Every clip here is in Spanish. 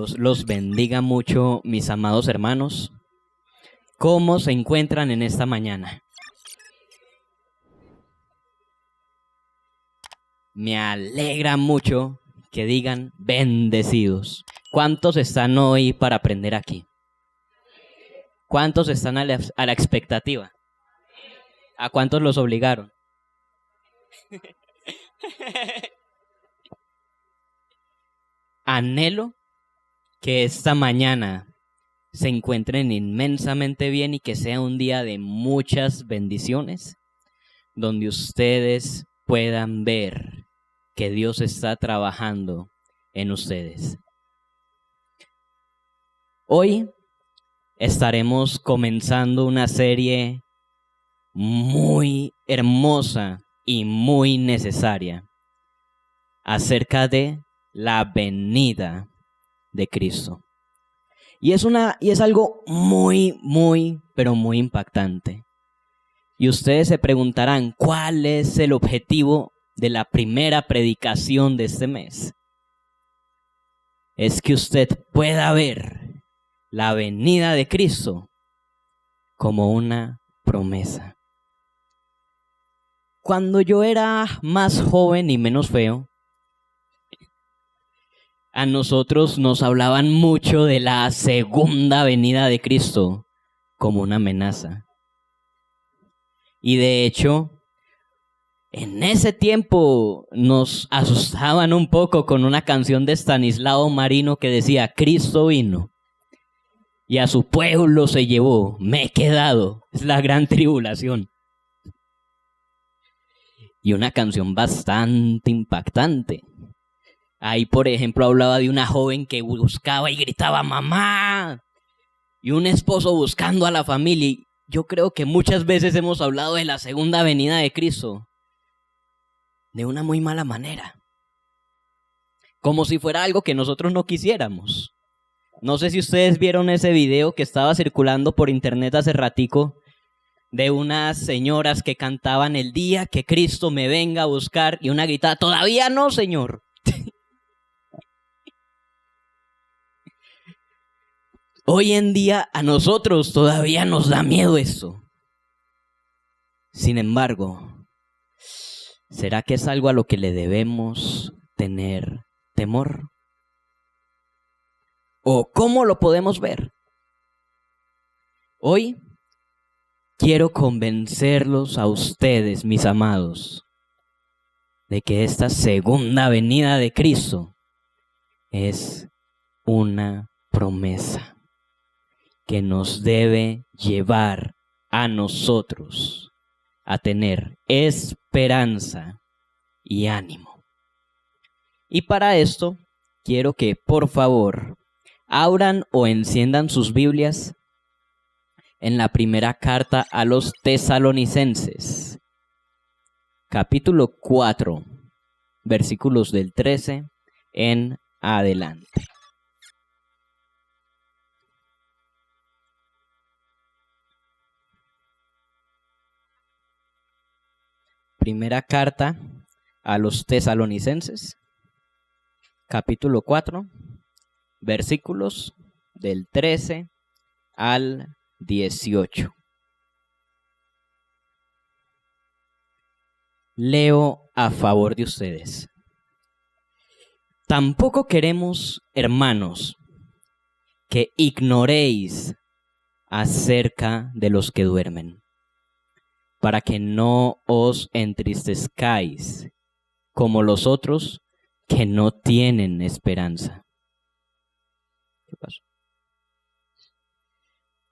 Dios los bendiga mucho, mis amados hermanos. ¿Cómo se encuentran en esta mañana? Me alegra mucho que digan bendecidos. ¿Cuántos están hoy para aprender aquí? ¿Cuántos están a la expectativa? ¿A cuántos los obligaron? Anhelo que esta mañana se encuentren inmensamente bien y que sea un día de muchas bendiciones, donde ustedes puedan ver que Dios está trabajando en ustedes. Hoy estaremos comenzando una serie muy hermosa y muy necesaria acerca de la venida de Cristo. Y es algo muy, pero muy impactante. Y ustedes se preguntarán, ¿cuál es el objetivo de la primera predicación de este mes? Es que usted pueda ver la venida de Cristo como una promesa. Cuando yo era más joven y menos feo, a nosotros nos hablaban mucho de la segunda venida de Cristo como una amenaza. Y de hecho, en ese tiempo nos asustaban un poco con una canción de Estanislao Marino que decía: Cristo vino y a su pueblo se llevó, me he quedado, es la gran tribulación. Y una canción bastante impactante. Ahí, por ejemplo, hablaba de una joven que buscaba y gritaba ¡mamá! Y un esposo buscando a la familia. Y yo creo que muchas veces hemos hablado de la segunda venida de Cristo de una muy mala manera. Como si fuera algo que nosotros no quisiéramos. No sé si ustedes vieron ese video que estaba circulando por internet hace ratico de unas señoras que cantaban el día que Cristo me venga a buscar y una gritaba: ¡todavía no, Señor! Hoy en día a nosotros todavía nos da miedo esto. Sin embargo, ¿será que es algo a lo que le debemos tener temor? ¿O cómo lo podemos ver? Hoy quiero convencerlos a ustedes, mis amados, de que esta segunda venida de Cristo es una promesa que nos debe llevar a nosotros a tener esperanza y ánimo. Y para esto, quiero que por favor abran o enciendan sus Biblias en la primera carta a los Tesalonicenses, capítulo 4, versículos del 13 en adelante. Primera carta a los Tesalonicenses, capítulo 4, versículos del 13 al 18. Leo a favor de ustedes. Tampoco queremos, hermanos, que ignoréis acerca de los que duermen, para que no os entristezcáis como los otros que no tienen esperanza. ¿Qué pasó?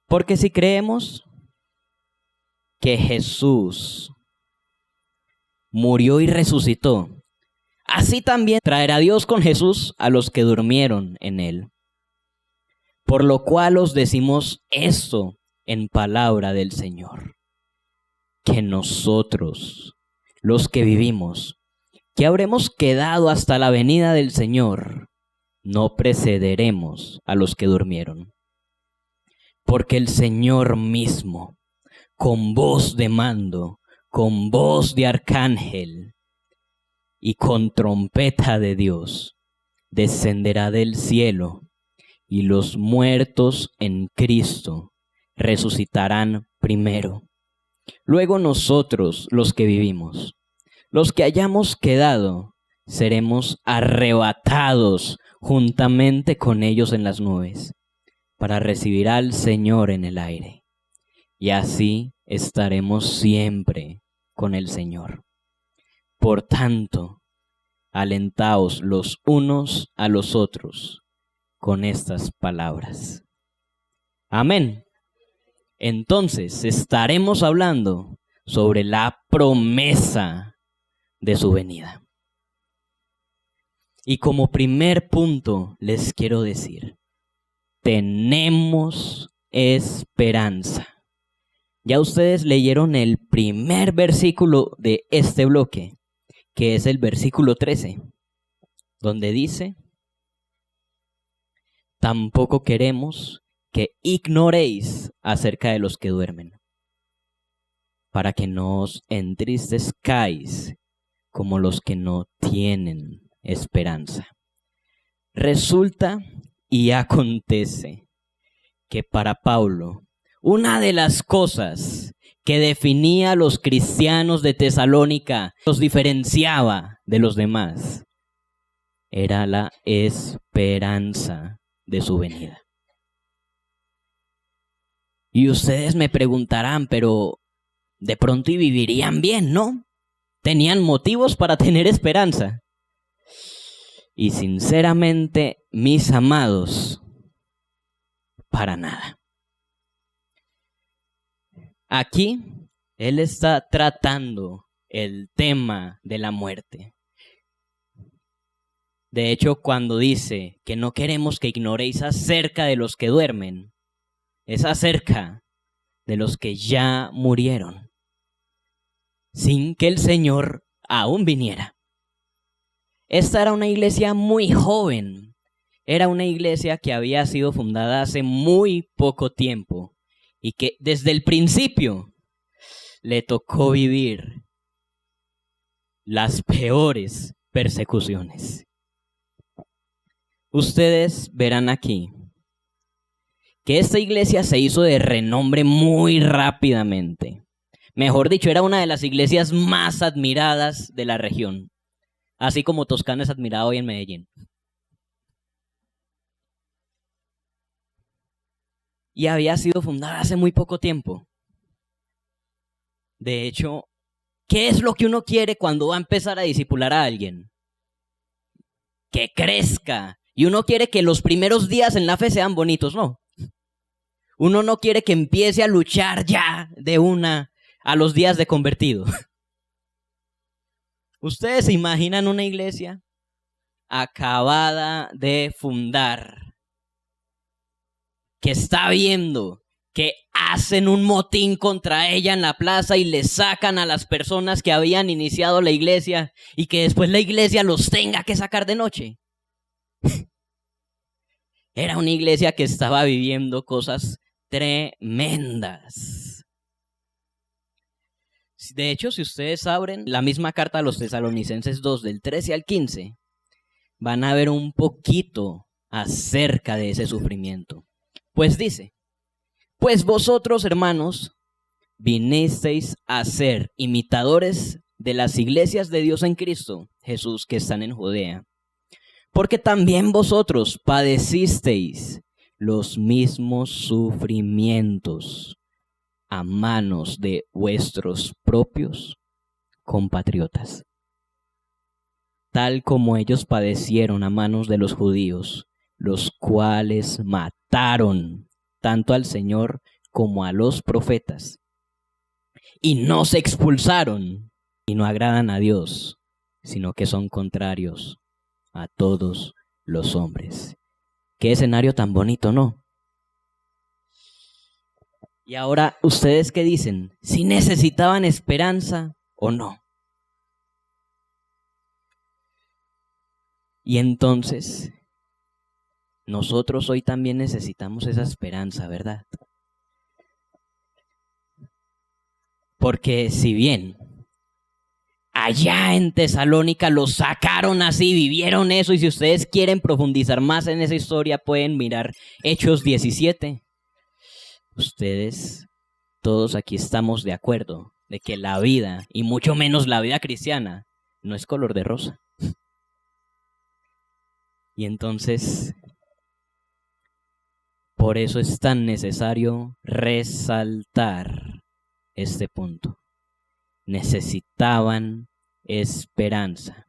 Porque si creemos que Jesús murió y resucitó, así también traerá Dios con Jesús a los que durmieron en él. Por lo cual os decimos esto en palabra del Señor, que nosotros, los que vivimos, que habremos quedado hasta la venida del Señor, no precederemos a los que durmieron. Porque el Señor mismo, con voz de mando, con voz de arcángel y con trompeta de Dios, descenderá del cielo, y los muertos en Cristo resucitarán primero. Luego nosotros, los que vivimos, los que hayamos quedado, seremos arrebatados juntamente con ellos en las nubes, para recibir al Señor en el aire. Y así estaremos siempre con el Señor. Por tanto, alentaos los unos a los otros con estas palabras. Amén. Entonces estaremos hablando sobre la promesa de su venida. Y como primer punto les quiero decir, tenemos esperanza. Ya ustedes leyeron el primer versículo de este bloque, que es el versículo 13, donde dice: tampoco queremos que ignoréis acerca de los que duermen, para que no os entristezcáis como los que no tienen esperanza. Resulta y acontece que para Pablo, una de las cosas que definía a los cristianos de Tesalónica, los diferenciaba de los demás, era la esperanza de su venida. Y ustedes me preguntarán, pero de pronto y vivirían bien, ¿no? Tenían motivos para tener esperanza. Y sinceramente, mis amados, para nada. Aquí, él está tratando el tema de la muerte. De hecho, cuando dice que no queremos que ignoréis acerca de los que duermen, es acerca de los que ya murieron, sin que el Señor aún viniera. Esta era una iglesia muy joven. Era una iglesia que había sido fundada hace muy poco tiempo y que desde el principio le tocó vivir las peores persecuciones. Ustedes verán aquí que esta iglesia se hizo de renombre muy rápidamente. Mejor dicho, era una de las iglesias más admiradas de la región, así como Toscana es admirado hoy en Medellín. Y había sido fundada hace muy poco tiempo. De hecho, ¿qué es lo que uno quiere cuando va a empezar a discipular a alguien? Que crezca. Y uno quiere que los primeros días en la fe sean bonitos, ¿no? Uno no quiere que empiece a luchar ya de una a los días de convertido. ¿Ustedes se imaginan una iglesia acabada de fundar, que está viendo que hacen un motín contra ella en la plaza y le sacan a las personas que habían iniciado la iglesia y que después la iglesia los tenga que sacar de noche? Era una iglesia que estaba viviendo cosas tremendas. De hecho, si ustedes abren la misma carta a los Tesalonicenses 2, del 13 al 15, van a ver un poquito acerca de ese sufrimiento. Pues dice: pues vosotros, hermanos, vinisteis a ser imitadores de las iglesias de Dios en Cristo Jesús que están en Judea, porque también vosotros padecisteis los mismos sufrimientos a manos de vuestros propios compatriotas, tal como ellos padecieron a manos de los judíos, los cuales mataron tanto al Señor como a los profetas, y no se expulsaron y no agradan a Dios, sino que son contrarios a todos los hombres. Qué escenario tan bonito, ¿no? Y ahora, ¿ustedes qué dicen? ¿Si necesitaban esperanza o no? Y entonces, nosotros hoy también necesitamos esa esperanza, ¿verdad? Porque si bien allá en Tesalónica los sacaron así, vivieron eso. Y si ustedes quieren profundizar más en esa historia, pueden mirar Hechos 17. Ustedes, todos aquí estamos de acuerdo de que la vida, y mucho menos la vida cristiana, no es color de rosa. Y entonces, por eso es tan necesario resaltar este punto. Necesitaban esperanza.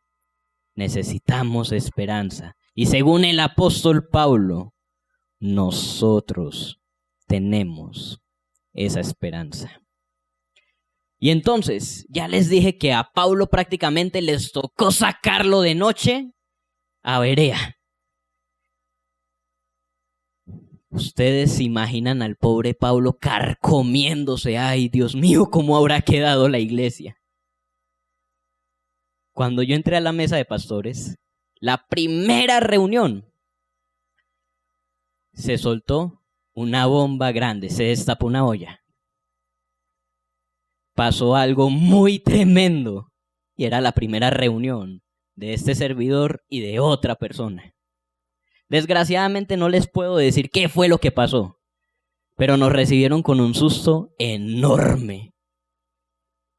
Necesitamos esperanza. Y según el apóstol Pablo, nosotros tenemos esa esperanza. Y entonces, ya les dije que a Pablo prácticamente les tocó sacarlo de noche a Berea. Ustedes se imaginan al pobre Pablo carcomiéndose. Ay, Dios mío, ¿cómo habrá quedado la iglesia? Cuando yo entré a la mesa de pastores, la primera reunión, se soltó una bomba grande, se destapó una olla. Pasó algo muy tremendo y era la primera reunión de este servidor y de otra persona. Desgraciadamente no les puedo decir qué fue lo que pasó, pero nos recibieron con un susto enorme.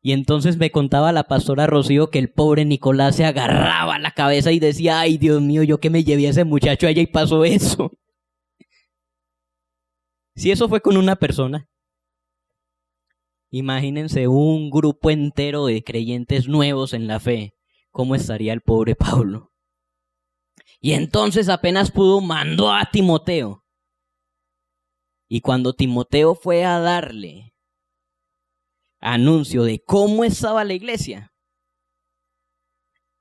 Y entonces me contaba la pastora Rocío que el pobre Nicolás se agarraba la cabeza y decía, ay Dios mío, yo que me llevé a ese muchacho allá y pasó eso. Si eso fue con una persona, imagínense un grupo entero de creyentes nuevos en la fe, ¿cómo estaría el pobre Pablo? Y entonces apenas pudo, mandó a Timoteo. Y cuando Timoteo fue a darle anuncio de cómo estaba la iglesia,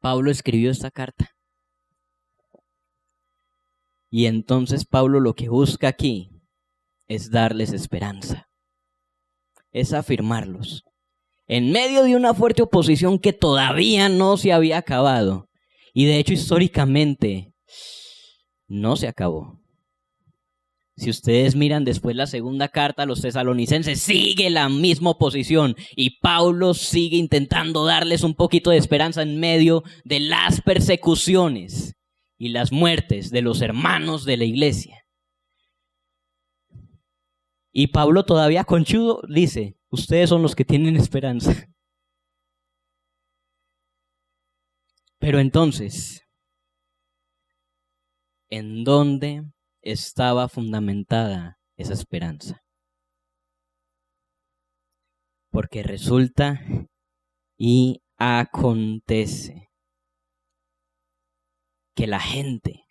Pablo escribió esta carta. Y entonces Pablo lo que busca aquí es darles esperanza. Es afirmarlos. En medio de una fuerte oposición que todavía no se había acabado. Y de hecho históricamente no se acabó. Si ustedes miran después la segunda carta a los tesalonicenses, sigue la misma oposición. Y Pablo sigue intentando darles un poquito de esperanza en medio de las persecuciones y las muertes de los hermanos de la iglesia. Y Pablo todavía conchudo dice, ustedes son los que tienen esperanza. Pero entonces, ¿en dónde estaba fundamentada esa esperanza? Porque resulta y acontece que la gente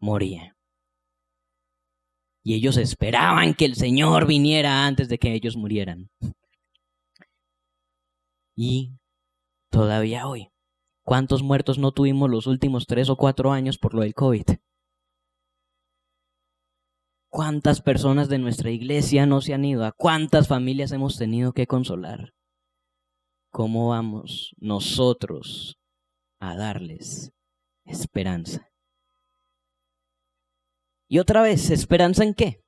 moría. Y ellos esperaban que el Señor viniera antes de que ellos murieran. Y todavía hoy, ¿cuántos muertos no tuvimos los últimos 3 o 4 años por lo del COVID? ¿Cuántas personas de nuestra iglesia no se han ido? ¿A cuántas familias hemos tenido que consolar? ¿Cómo vamos nosotros a darles esperanza? Y otra vez, ¿esperanza en qué?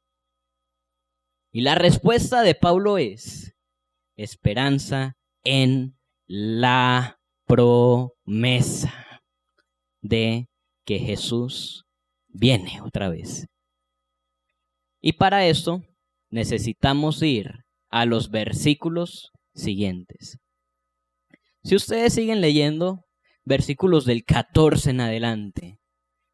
Y la respuesta de Pablo es esperanza en la promesa de que Jesús viene otra vez. Y para esto necesitamos ir a los versículos siguientes. Si ustedes siguen leyendo versículos del 14 en adelante,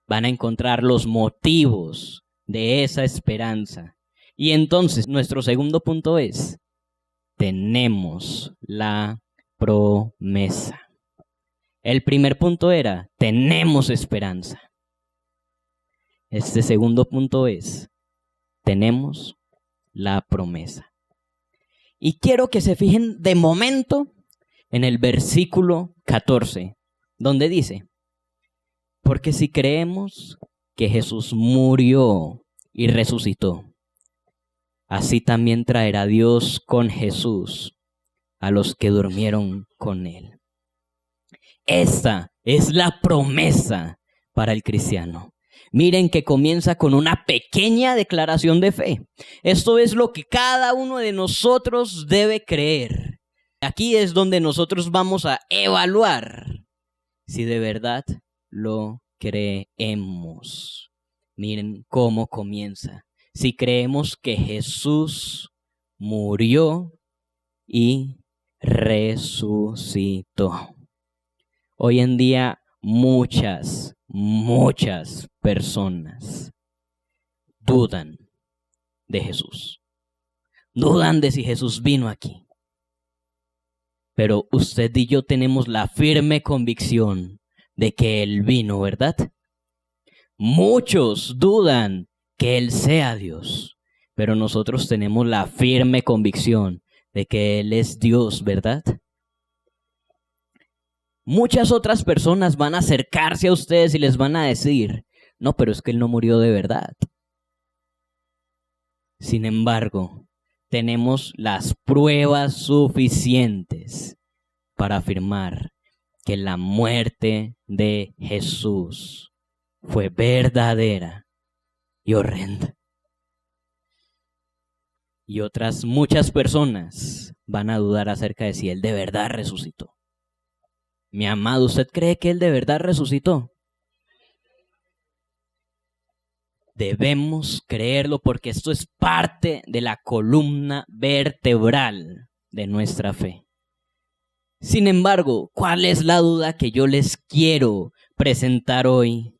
van a encontrar los motivos de esa esperanza. Y entonces nuestro segundo punto es, tenemos la promesa. El primer punto era, tenemos esperanza. Este segundo punto es, tenemos la promesa. Y quiero que se fijen de momento en el versículo 14, donde dice, porque si creemos que Jesús murió y resucitó, así también traerá Dios con Jesús a los que durmieron con él. Esta es la promesa para el cristiano. Miren que comienza con una pequeña declaración de fe. Esto es lo que cada uno de nosotros debe creer. Aquí es donde nosotros vamos a evaluar si de verdad lo creemos. Miren cómo comienza. Si creemos que Jesús murió y resucitó. Hoy en día muchas personas dudan de Jesús. Dudan de si Jesús vino aquí. Pero usted y yo tenemos la firme convicción de que Él vino, ¿verdad? Muchos dudan que Él sea Dios, pero nosotros tenemos la firme convicción de que Él es Dios, ¿verdad? Muchas otras personas van a acercarse a ustedes y les van a decir, no, pero es que Él no murió de verdad. Sin embargo, tenemos las pruebas suficientes para afirmar que la muerte de Jesús fue verdadera y horrenda. Y otras muchas personas van a dudar acerca de si Él de verdad resucitó. Mi amado, ¿usted cree que Él de verdad resucitó? Debemos creerlo porque esto es parte de la columna vertebral de nuestra fe. Sin embargo, ¿cuál es la duda que yo les quiero presentar hoy?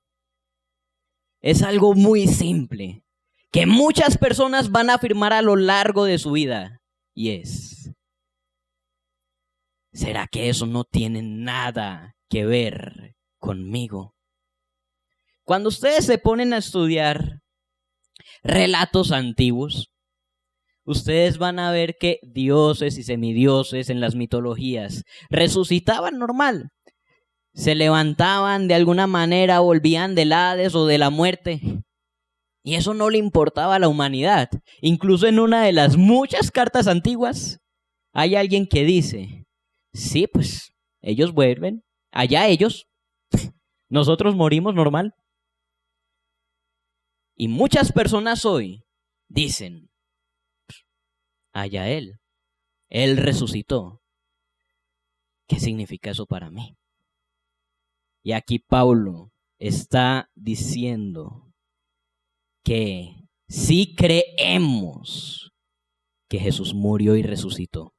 Es algo muy simple, que muchas personas van a afirmar a lo largo de su vida, y es, ¿será que eso no tiene nada que ver conmigo? Cuando ustedes se ponen a estudiar relatos antiguos, ustedes van a ver que dioses y semidioses en las mitologías resucitaban normal. Se levantaban de alguna manera, volvían del Hades o de la muerte. Y eso no le importaba a la humanidad. Incluso en una de las muchas cartas antiguas hay alguien que dice, sí, pues ellos vuelven, allá ellos, nosotros morimos normal. Y muchas personas hoy dicen, allá Él resucitó. ¿Qué significa eso para mí? Y aquí Pablo está diciendo que si creemos que Jesús murió y resucitó,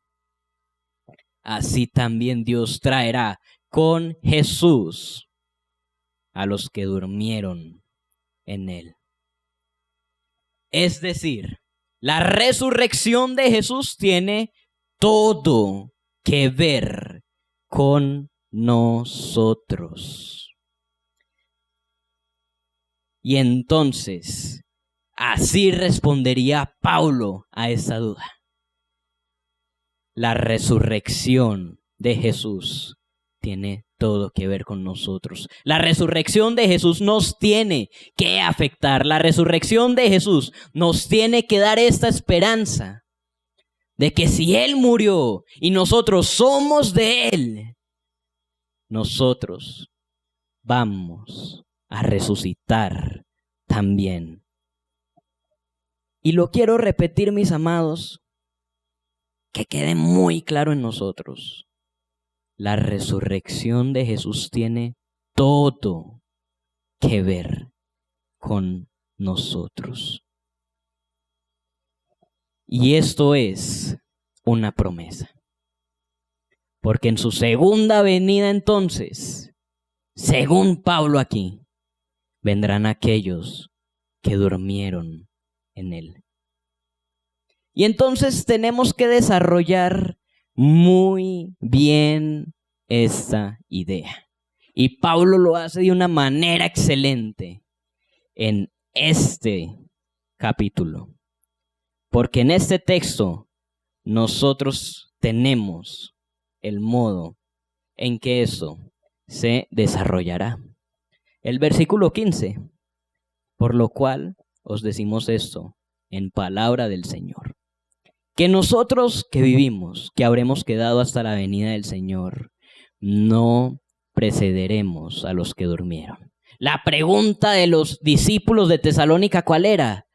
así también Dios traerá con Jesús a los que durmieron en Él. Es decir, la resurrección de Jesús tiene todo que ver con nosotros. Y entonces, así respondería Pablo a esa duda. La resurrección de Jesús tiene todo que ver con nosotros. La resurrección de Jesús nos tiene que afectar. La resurrección de Jesús nos tiene que dar esta esperanza de que si Él murió y nosotros somos de Él, nosotros vamos a resucitar también. Y lo quiero repetir, mis amados, que quede muy claro en nosotros. La resurrección de Jesús tiene todo que ver con nosotros. Y esto es una promesa. Porque en su segunda venida entonces, según Pablo aquí, vendrán aquellos que durmieron en Él. Y entonces tenemos que desarrollar muy bien esta idea. Y Pablo lo hace de una manera excelente en este capítulo. Porque en este texto nosotros tenemos el modo en que eso se desarrollará. El versículo 15, por lo cual os decimos esto en palabra del Señor. Que nosotros que vivimos, que habremos quedado hasta la venida del Señor, no precederemos a los que durmieron. La pregunta de los discípulos de Tesalónica, ¿cuál era?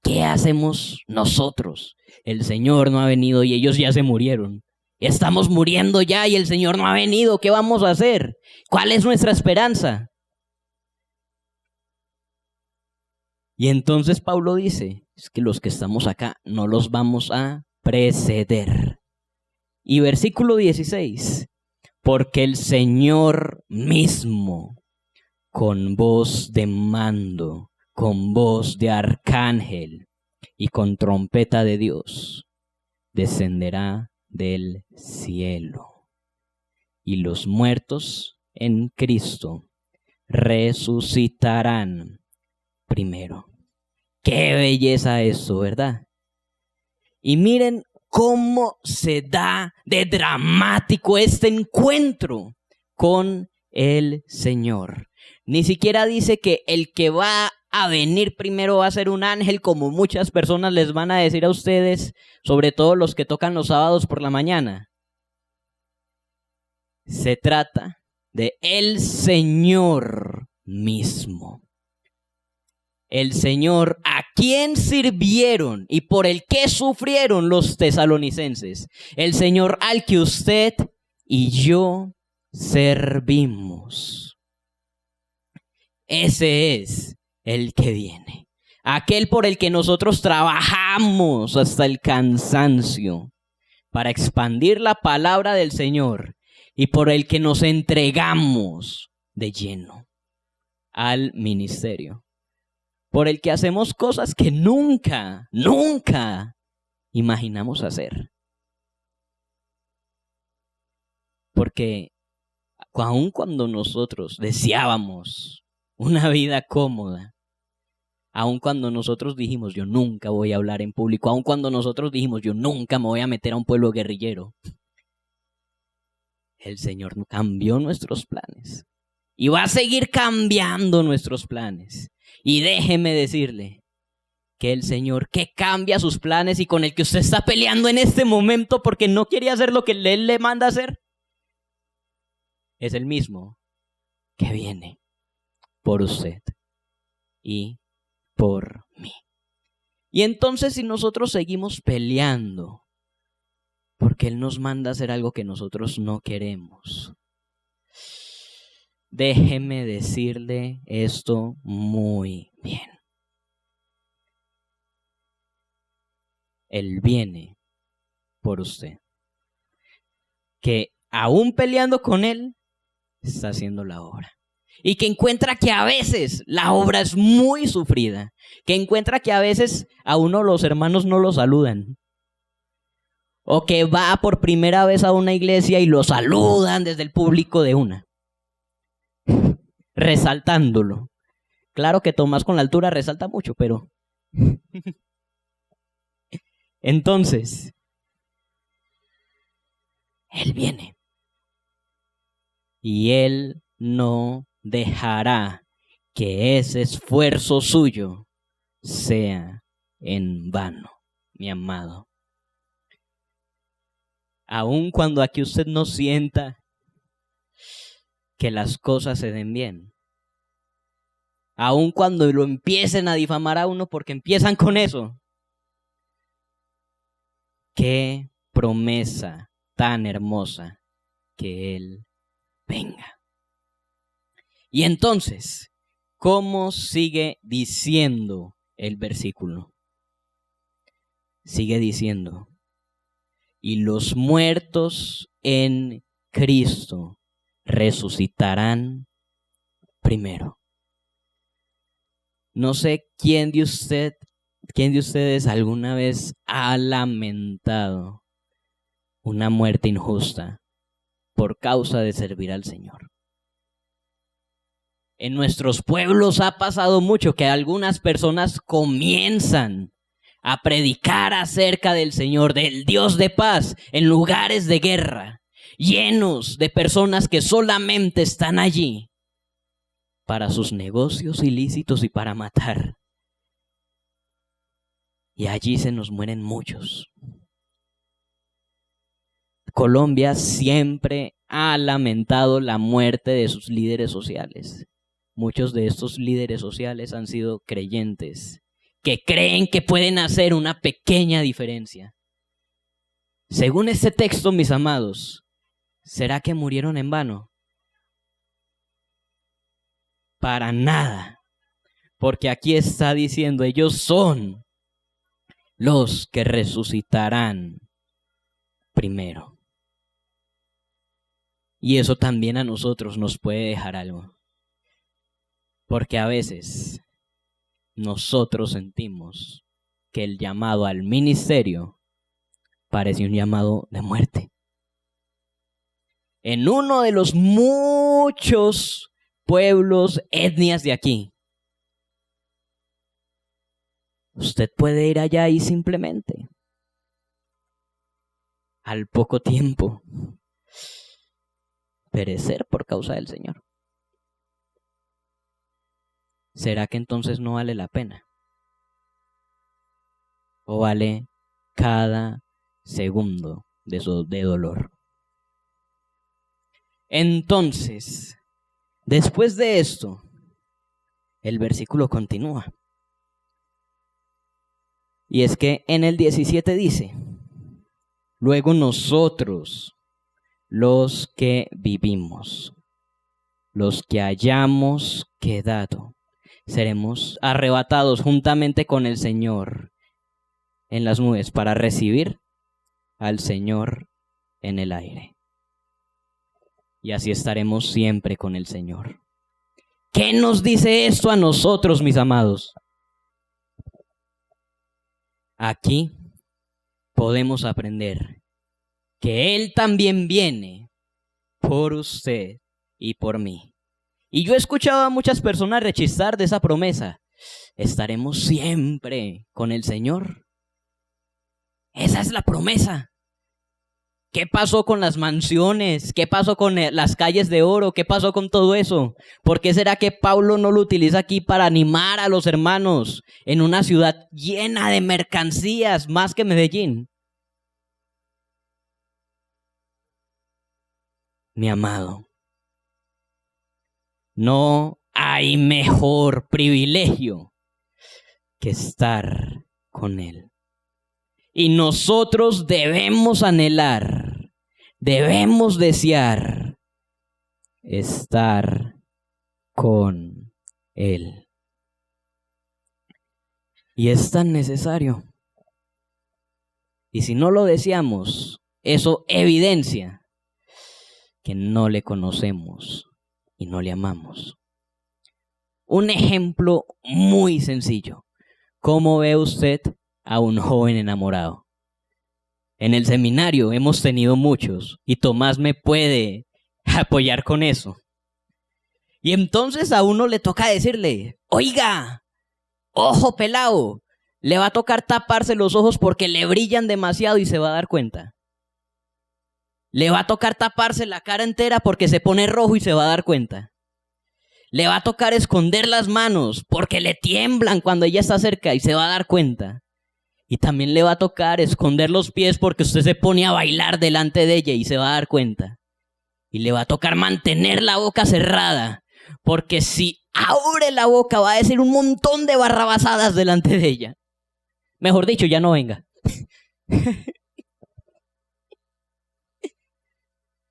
¿Qué hacemos nosotros? El Señor no ha venido y ellos ya se murieron. Estamos muriendo ya y el Señor no ha venido. ¿Qué vamos a hacer? ¿Cuál es nuestra esperanza? Y entonces Pablo dice, es que los que estamos acá no los vamos a preceder. Y versículo 16, porque el Señor mismo, con voz de mando, con voz de arcángel y con trompeta de Dios, descenderá del cielo. Y los muertos en Cristo resucitarán primero. ¡Qué belleza eso!, ¿verdad? Y miren cómo se da de dramático este encuentro con el Señor. Ni siquiera dice que el que va a venir primero va a ser un ángel, como muchas personas les van a decir a ustedes, sobre todo los que tocan los sábados por la mañana. Se trata de el Señor mismo. El Señor a quien sirvieron y por el que sufrieron los tesalonicenses. El Señor al que usted y yo servimos. Ese es el que viene. Aquel por el que nosotros trabajamos hasta el cansancio para expandir la palabra del Señor y por el que nos entregamos de lleno al ministerio. Por el que hacemos cosas que nunca imaginamos hacer. Porque aun cuando nosotros deseábamos una vida cómoda, aun cuando nosotros dijimos yo nunca voy a hablar en público, aun cuando nosotros dijimos yo nunca me voy a meter a un pueblo guerrillero, el Señor cambió nuestros planes y va a seguir cambiando nuestros planes. Y déjeme decirle que el Señor que cambia sus planes y con el que usted está peleando en este momento porque no quiere hacer lo que Él le manda hacer, es el mismo que viene por usted y por mí. Y entonces si nosotros seguimos peleando porque Él nos manda a hacer algo que nosotros no queremos, déjeme decirle esto muy bien. Él viene por usted. Que aún peleando con Él, está haciendo la obra. Y que encuentra que a veces la obra es muy sufrida. Que encuentra que a veces a uno los hermanos no lo saludan. O que va por primera vez a una iglesia y lo saludan desde el público de una. Resaltándolo. Claro que Tomás con la altura resalta mucho, pero... Entonces, Él viene. Y Él no dejará que ese esfuerzo suyo sea en vano, mi amado. Aun cuando aquí usted no sienta que las cosas se den bien. Aun cuando lo empiecen a difamar a uno porque empiezan con eso. Qué promesa tan hermosa que Él venga. Y entonces, ¿cómo sigue diciendo el versículo? Sigue diciendo, y los muertos en Cristo resucitarán primero. No sé quién de ustedes alguna vez ha lamentado una muerte injusta por causa de servir al Señor. En nuestros pueblos ha pasado mucho que algunas personas comienzan a predicar acerca del Señor, del Dios de paz, en lugares de guerra, llenos de personas que solamente están allí para sus negocios ilícitos y para matar. Y allí se nos mueren muchos. Colombia siempre ha lamentado la muerte de sus líderes sociales. Muchos de estos líderes sociales han sido creyentes, que creen que pueden hacer una pequeña diferencia. Según este texto, mis amados, ¿será que murieron en vano? Para nada. Porque aquí está diciendo, ellos son los que resucitarán primero. Y eso también a nosotros nos puede dejar algo. Porque a veces nosotros sentimos que el llamado al ministerio parece un llamado de muerte. En uno de los muchos pueblos, etnias de aquí, usted puede ir allá y simplemente, al poco tiempo, perecer por causa del Señor. ¿Será que entonces no vale la pena? ¿O vale cada segundo de dolor? Entonces, después de esto, el versículo continúa. Y es que en el 17 dice, luego nosotros, los que vivimos, los que hayamos quedado, seremos arrebatados juntamente con el Señor en las nubes para recibir al Señor en el aire. Y así estaremos siempre con el Señor. ¿Qué nos dice esto a nosotros, mis amados? Aquí podemos aprender que Él también viene por usted y por mí. Y yo he escuchado a muchas personas rechistar de esa promesa. Estaremos siempre con el Señor. Esa es la promesa. ¿Qué pasó con las mansiones? ¿Qué pasó con las calles de oro? ¿Qué pasó con todo eso? ¿Por qué será que Pablo no lo utiliza aquí para animar a los hermanos en una ciudad llena de mercancías más que Medellín? Mi amado, no hay mejor privilegio que estar con Él. Y nosotros debemos anhelar, debemos desear estar con Él. Y es tan necesario. Y si no lo deseamos, eso evidencia que no le conocemos y no le amamos. Un ejemplo muy sencillo. ¿Cómo ve usted a un joven enamorado? En el seminario hemos tenido muchos y Tomás me puede apoyar con eso. Y entonces a uno le toca decirle, oiga, ojo pelado, le va a tocar taparse los ojos porque le brillan demasiado y se va a dar cuenta. Le va a tocar taparse la cara entera porque se pone rojo y se va a dar cuenta. Le va a tocar esconder las manos porque le tiemblan cuando ella está cerca y se va a dar cuenta. Y también le va a tocar esconder los pies porque usted se pone a bailar delante de ella y se va a dar cuenta. Y le va a tocar mantener la boca cerrada porque si abre la boca va a decir un montón de barrabasadas delante de ella. Mejor dicho, ya no venga.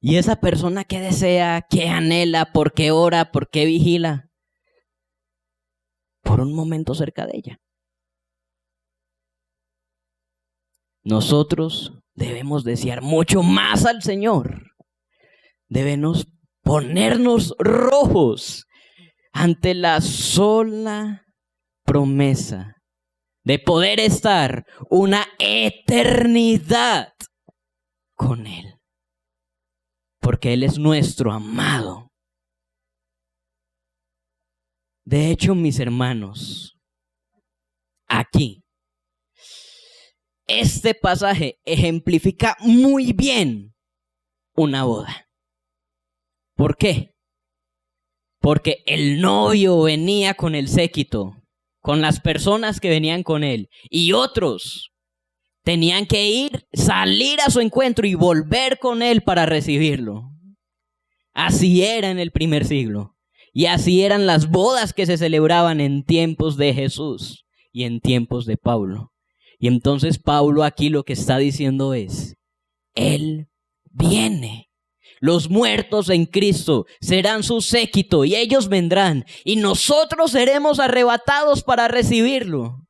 Y esa persona que desea, que anhela, porque ora, porque vigila, por un momento cerca de ella. Nosotros debemos desear mucho más al Señor. Debemos ponernos rojos ante la sola promesa de poder estar una eternidad con Él. Porque Él es nuestro amado. De hecho, mis hermanos, aquí, este pasaje ejemplifica muy bien una boda. ¿Por qué? Porque el novio venía con el séquito, con las personas que venían con él, y otros tenían que salir a su encuentro y volver con él para recibirlo. Así era en el primer siglo. Y así eran las bodas que se celebraban en tiempos de Jesús y en tiempos de Pablo. Y entonces Pablo aquí lo que está diciendo es Él viene. Los muertos en Cristo serán su séquito y ellos vendrán y nosotros seremos arrebatados para recibirlo.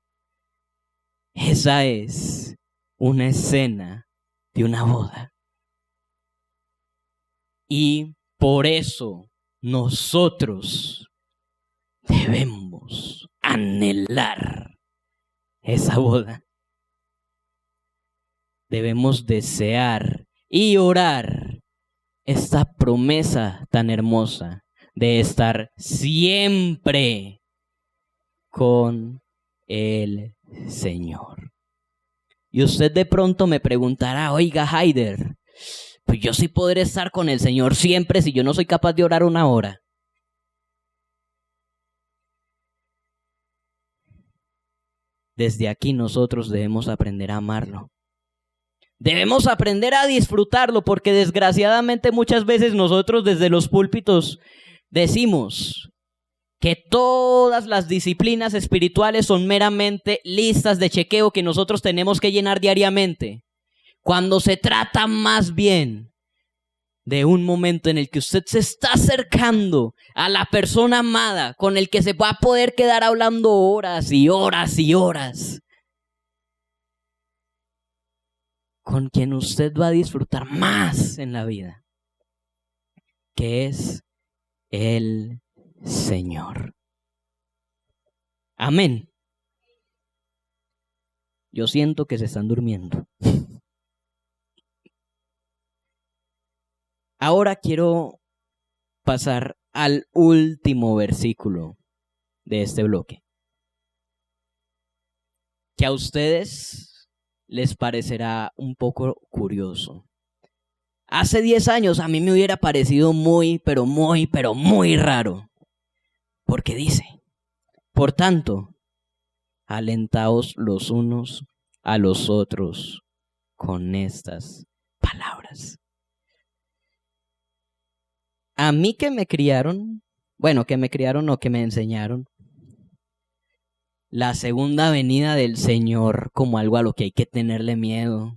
Esa es una escena de una boda. Y por eso nosotros debemos anhelar esa boda. Debemos desear y orar esta promesa tan hermosa de estar siempre con el Señor. Y usted de pronto me preguntará, oiga, Haider, pues yo sí podré estar con el Señor siempre si yo no soy capaz de orar una hora. Desde aquí nosotros debemos aprender a amarlo. Debemos aprender a disfrutarlo porque desgraciadamente muchas veces nosotros desde los púlpitos decimos que todas las disciplinas espirituales son meramente listas de chequeo que nosotros tenemos que llenar diariamente, cuando se trata más bien de un momento en el que usted se está acercando a la persona amada con el que se va a poder quedar hablando horas y horas y horas, con quien usted va a disfrutar más en la vida, que es el Señor. Amén. Yo siento que se están durmiendo. Ahora quiero pasar al último versículo de este bloque, que a ustedes les parecerá un poco curioso. Hace 10 años a mí me hubiera parecido muy raro, porque dice, por tanto, alentaos los unos a los otros con estas palabras. A mí que me criaron o que me enseñaron, la segunda venida del Señor como algo a lo que hay que tenerle miedo.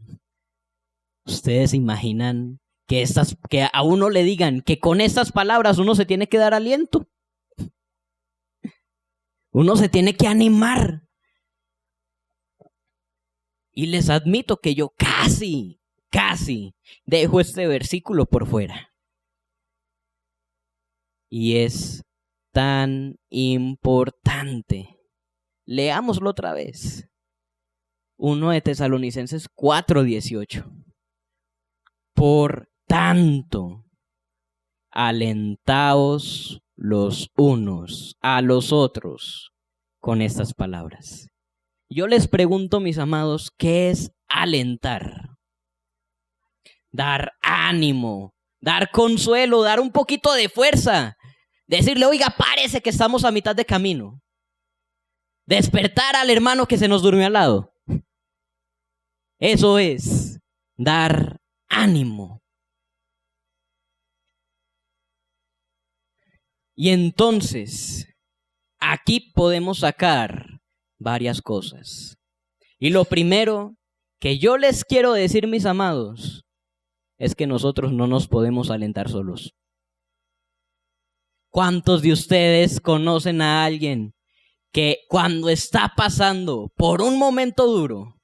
¿Ustedes imaginan que a uno le digan que con estas palabras uno se tiene que dar aliento? Uno se tiene que animar. Y les admito que yo casi dejo este versículo por fuera. Y es tan importante. Leámoslo otra vez. 1 de Tesalonicenses 4:18. Por tanto, alentaos los unos a los otros con estas palabras. Yo les pregunto, mis amados, ¿qué es alentar? Dar ánimo, dar consuelo, dar un poquito de fuerza. Decirle, oiga, párese que estamos a mitad de camino. Despertar al hermano que se nos durmió al lado. Eso es dar ánimo. Y entonces, aquí podemos sacar varias cosas. Y lo primero que yo les quiero decir, mis amados, es que nosotros no nos podemos alentar solos. ¿Cuántos de ustedes conocen a alguien que cuando está pasando por un momento duro,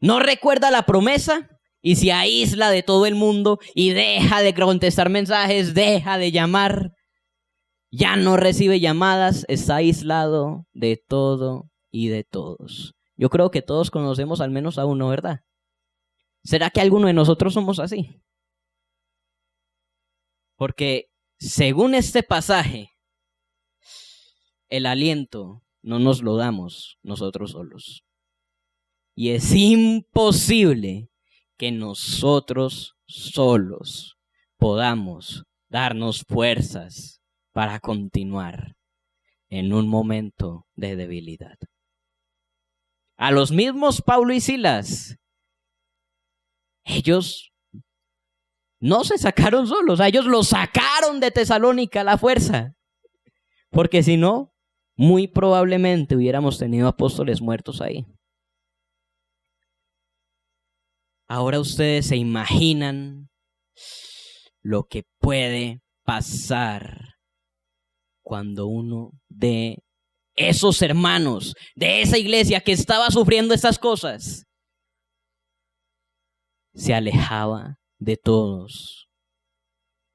no recuerda la promesa y se aísla de todo el mundo y deja de contestar mensajes, deja de llamar, ya no recibe llamadas, está aislado de todo y de todos? Yo creo que todos conocemos al menos a uno, ¿verdad? ¿Será que alguno de nosotros somos así? Porque según este pasaje, el aliento no nos lo damos nosotros solos. Y es imposible que nosotros solos podamos darnos fuerzas para continuar en un momento de debilidad. A los mismos Pablo y Silas, ellos no se sacaron solos, a ellos los sacaron de Tesalónica a la fuerza. Porque si no, muy probablemente hubiéramos tenido apóstoles muertos ahí. Ahora ustedes se imaginan lo que puede pasar cuando uno de esos hermanos, de esa iglesia que estaba sufriendo estas cosas, se alejaba de todos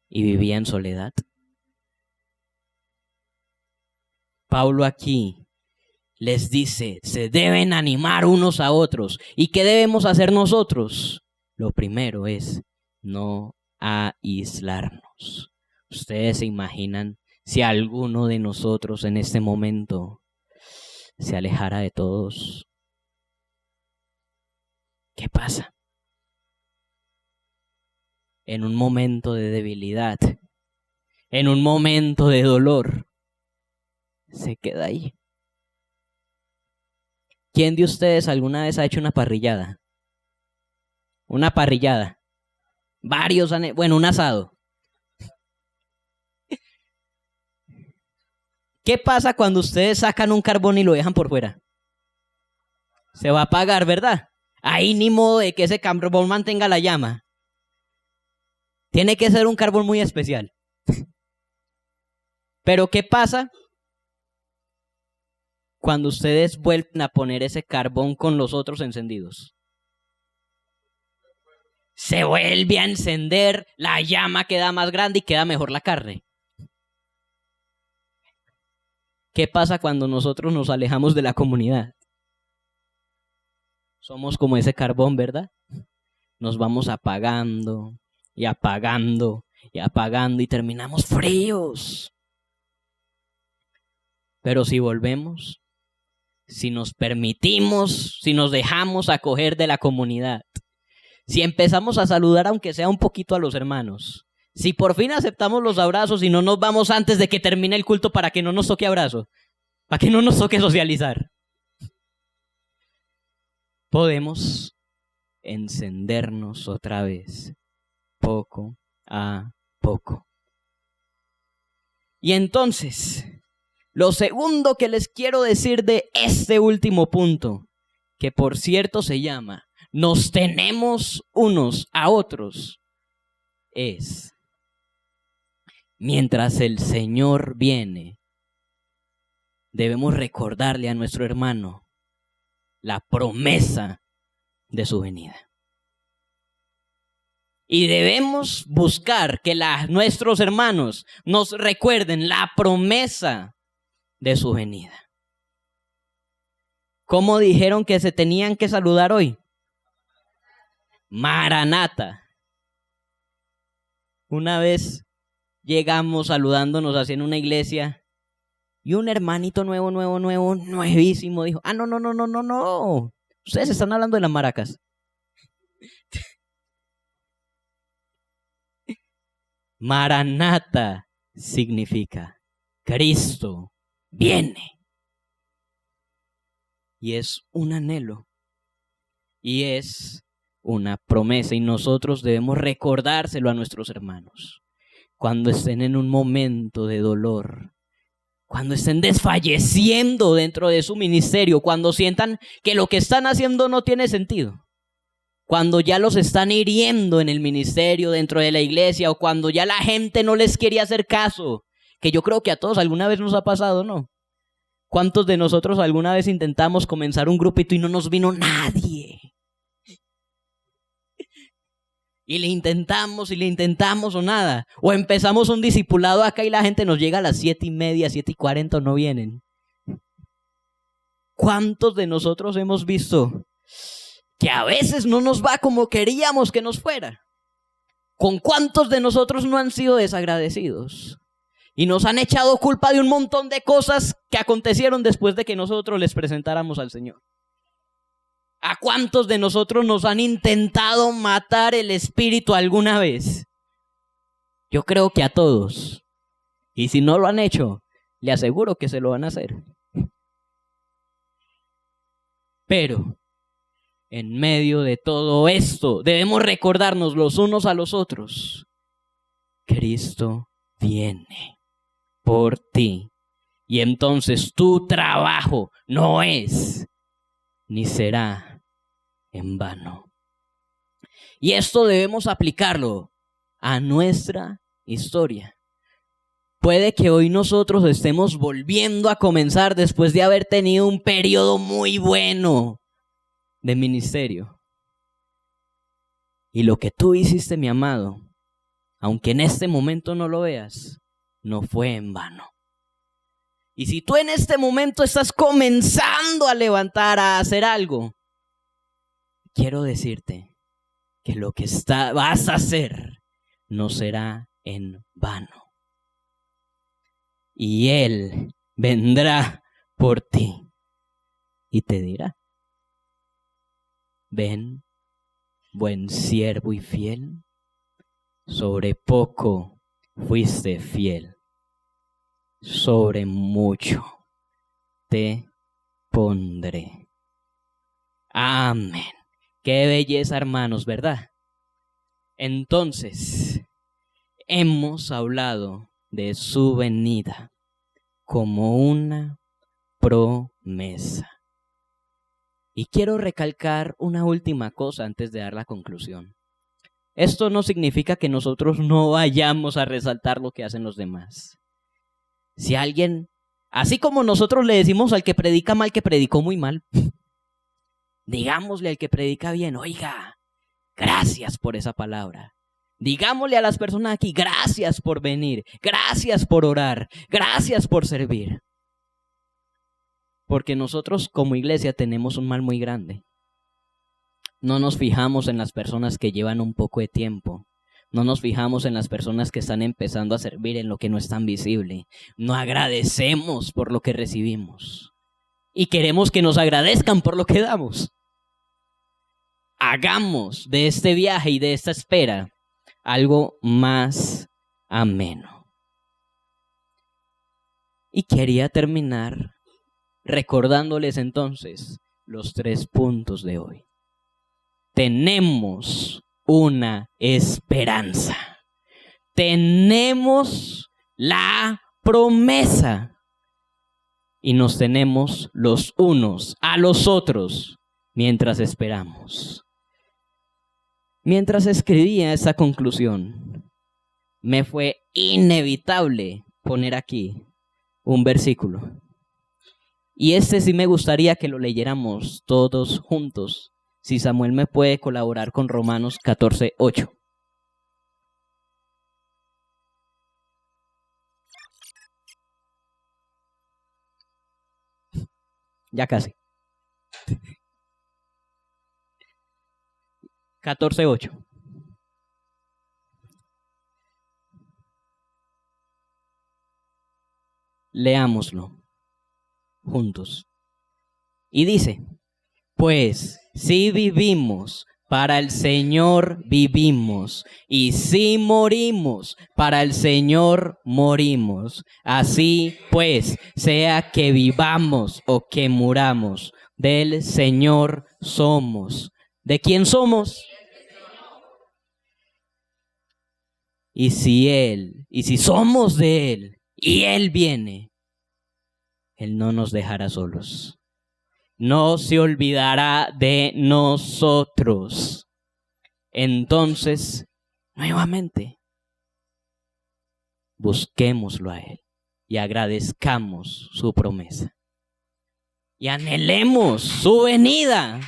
y vivía en soledad. Pablo aquí les dice, se deben animar unos a otros. ¿Y qué debemos hacer nosotros? Lo primero es no aislarnos. Ustedes se imaginan si alguno de nosotros en este momento se alejara de todos. ¿Qué pasa? En un momento de debilidad, en un momento de dolor, se queda ahí. ¿Quién de ustedes alguna vez ha hecho una parrillada? Una parrillada. Varios han... Bueno, un asado. ¿Qué pasa cuando ustedes sacan un carbón y lo dejan por fuera? Se va a apagar, ¿verdad? Ahí ni modo de que ese carbón mantenga la llama. Tiene que ser un carbón muy especial. Pero ¿qué pasa cuando ustedes vuelven a poner ese carbón con los otros encendidos? Se vuelve a encender, la llama queda más grande y queda mejor la carne. ¿Qué pasa cuando nosotros nos alejamos de la comunidad? Somos como ese carbón, ¿verdad? Nos vamos apagando y apagando y apagando y terminamos fríos. Pero si volvemos, si nos permitimos, si nos dejamos acoger de la comunidad, si empezamos a saludar aunque sea un poquito a los hermanos, si por fin aceptamos los abrazos y no nos vamos antes de que termine el culto para que no nos toque abrazo, para que no nos toque socializar, podemos encendernos otra vez, poco a poco. Y entonces, lo segundo que les quiero decir de este último punto, que por cierto se llama nos tenemos unos a otros, es mientras el Señor viene, debemos recordarle a nuestro hermano la promesa de su venida. Y debemos buscar que nuestros hermanos nos recuerden la promesa de su venida. ¿Cómo dijeron que se tenían que saludar hoy? Maranata. Una vez llegamos saludándonos así en una iglesia y un hermanito nuevísimo dijo, no. Ustedes están hablando de las maracas. Maranata significa Cristo viene. Y es un anhelo. Y es una promesa. Y nosotros debemos recordárselo a nuestros hermanos. Cuando estén en un momento de dolor, cuando estén desfalleciendo dentro de su ministerio, cuando sientan que lo que están haciendo no tiene sentido, cuando ya los están hiriendo en el ministerio, dentro de la iglesia, o cuando ya la gente no les quiere hacer caso, que yo creo que a todos alguna vez nos ha pasado, ¿no? ¿Cuántos de nosotros alguna vez intentamos comenzar un grupito y no nos vino nadie? Y le intentamos o nada. O empezamos un discipulado acá y la gente nos llega a las 7:30, 7:40 o no vienen. ¿Cuántos de nosotros hemos visto que a veces no nos va como queríamos que nos fuera? ¿Con cuántos de nosotros no han sido desagradecidos? Y nos han echado culpa de un montón de cosas que acontecieron después de que nosotros les presentáramos al Señor. ¿A cuántos de nosotros nos han intentado matar el espíritu alguna vez? Yo creo que a todos. Y si no lo han hecho, le aseguro que se lo van a hacer. Pero en medio de todo esto, debemos recordarnos los unos a los otros. Cristo viene por ti. Y entonces tu trabajo no es ni será en vano. Y esto debemos aplicarlo a nuestra historia. Puede que hoy nosotros estemos volviendo a comenzar después de haber tenido un periodo muy bueno de ministerio. Y lo que tú hiciste, mi amado, aunque en este momento no lo veas, no fue en vano. Y si tú en este momento estás comenzando a levantar, a hacer algo, quiero decirte que lo que vas a hacer no será en vano. Y Él vendrá por ti y te dirá: ven, buen siervo y fiel, sobre poco fuiste fiel, sobre mucho te pondré. Amén. Qué belleza, hermanos, ¿verdad? Entonces, hemos hablado de su venida como una promesa. Y quiero recalcar una última cosa antes de dar la conclusión. Esto no significa que nosotros no vayamos a resaltar lo que hacen los demás. Si alguien, así como nosotros le decimos al que predica mal que predicó muy mal, digámosle al que predica bien: oiga, gracias por esa palabra. Digámosle a las personas aquí: gracias por venir, gracias por orar, gracias por servir. Porque nosotros como iglesia tenemos un mal muy grande. No nos fijamos en las personas que llevan un poco de tiempo. No nos fijamos en las personas que están empezando a servir en lo que no es tan visible. No agradecemos por lo que recibimos. Y queremos que nos agradezcan por lo que damos. Hagamos de este viaje y de esta espera algo más ameno. Y quería terminar recordándoles entonces los 3 puntos de hoy. Tenemos una esperanza. Tenemos la promesa. Y nos tenemos los unos a los otros mientras esperamos. Mientras escribía esa conclusión, me fue inevitable poner aquí un versículo. Y este sí me gustaría que lo leyéramos todos juntos. Si Samuel me puede colaborar con Romanos 14:8. Ya casi. 14:8. Leámoslo juntos. Y dice: pues si vivimos, para el Señor vivimos, y si morimos, para el Señor morimos. Así pues, sea que vivamos o que muramos, del Señor somos. ¿De quién somos? Y si somos de Él, y Él viene, Él no nos dejará solos. No se olvidará de nosotros. Entonces, nuevamente, busquémoslo a Él y agradezcamos su promesa. Y anhelemos su venida.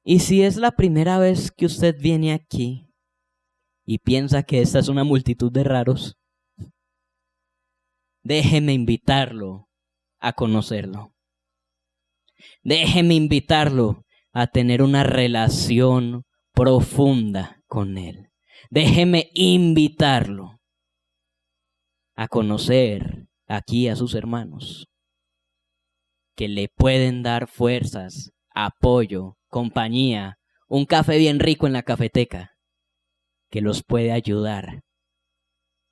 Y si es la primera vez que usted viene aquí y piensa que esta es una multitud de raros, déjeme invitarlo a conocerlo. Déjeme invitarlo a tener una relación profunda con Él. Déjeme invitarlo a conocer aquí a sus hermanos que le pueden dar fuerzas, apoyo, compañía, un café bien rico en la cafeteca que los puede ayudar.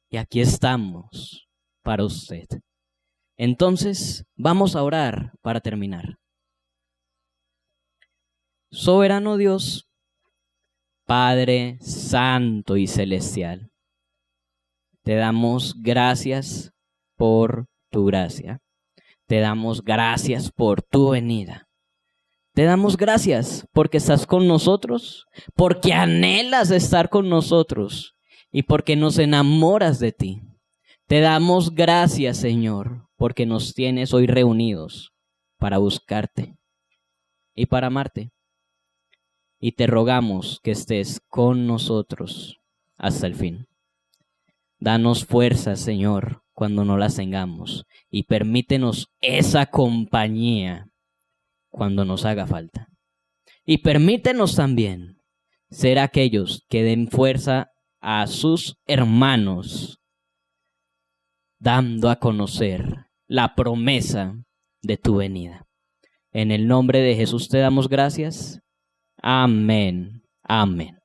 Y aquí estamos para usted. Entonces, vamos a orar para terminar. Soberano Dios, Padre Santo y Celestial, te damos gracias por tu gracia. te damos gracias por tu venida. Te damos gracias porque estás con nosotros, porque anhelas estar con nosotros y porque nos enamoras de ti. Te damos gracias, Señor, porque nos tienes hoy reunidos para buscarte y para amarte. Y te rogamos que estés con nosotros hasta el fin. Danos fuerzas, Señor, cuando no las tengamos, y permítenos esa compañía cuando nos haga falta. Y permítenos también ser aquellos que den fuerza a sus hermanos, dando a conocer la promesa de tu venida. En el nombre de Jesús te damos gracias. Amén. Amén.